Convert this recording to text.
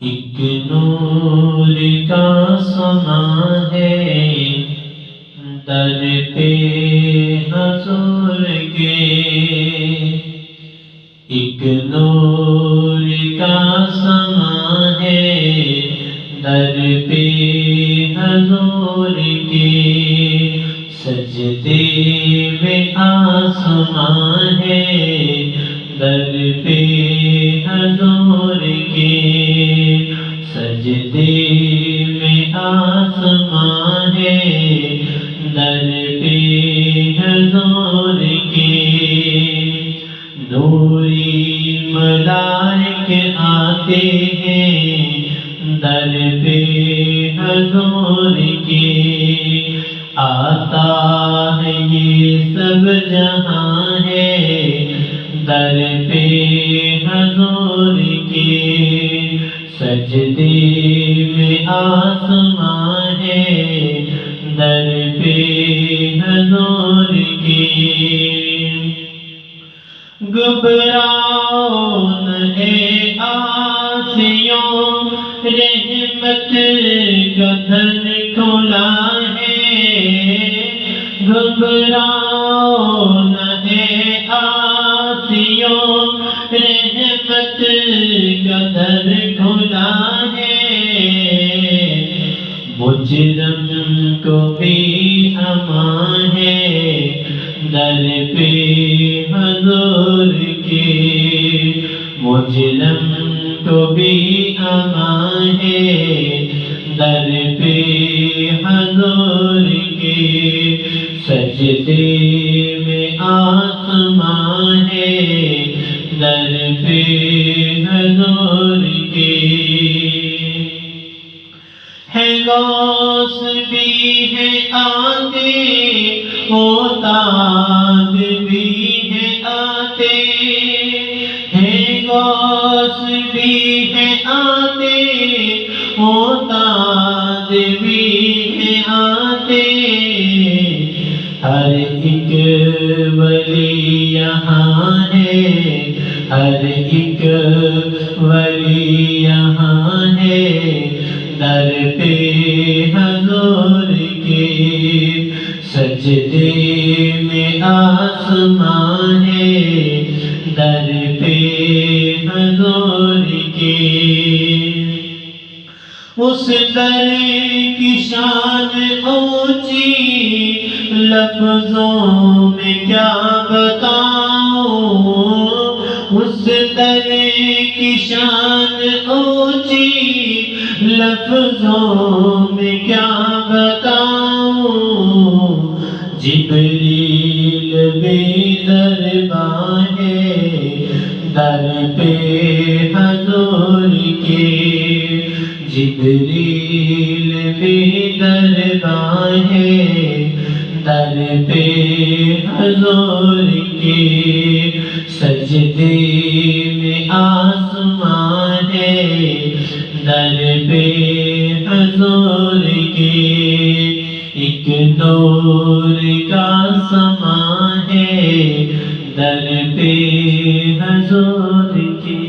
ایک نور کا سما ہے در پہ حضور کے، ایک نور کا سما ہے در پہ حضور کے، سجدے میں آسمان ہے در پہ حضور کے، سجدے میں آسمان ہے در پہ حضور کے، نوری ملائک آتے ہیں در پہ حضور کے، آتا ہے یہ سب جہاں ہے در پہ حضور کے، سجدے میں آسمان ہے در پہ حضور کے، گھبراؤ نہ آسیوں رحمت کا دھن کھلا ہے، گھبراؤ نہ آسیوں رحمت کا در کھلا ہے، مجرم کو بھی امان ہے در پہ حضور کے، مجرم کو بھی امان ہے در پہ حضور کے، سجدے میں آسمان ہے در پہ حضور کے، ہے غوث بھی ہے آتے محتاج بھی ہے آتے، ہے غوث بھی ہے آتے محتاج بھی ہے آتے، ہر ایک ولی یہاں ہے، ہر ایک ولی یہاں ہے در پہ حضور کے، سجدے میں آسمان ہے در پہ حضور کے، اس در کی شان اونچی لفظوں میں کیا بتاؤں، اس در کی شان اونچی لفظوں میں کیا بتاؤں، جبریل بھی دربان ہے در پہ حضور کے، جبریل بھی دربان ہے در پہ حضور کے، سجدے میں آسمان ہے در پہ حضور کے، ایک نور کا سما ہے در پہ حضور کے۔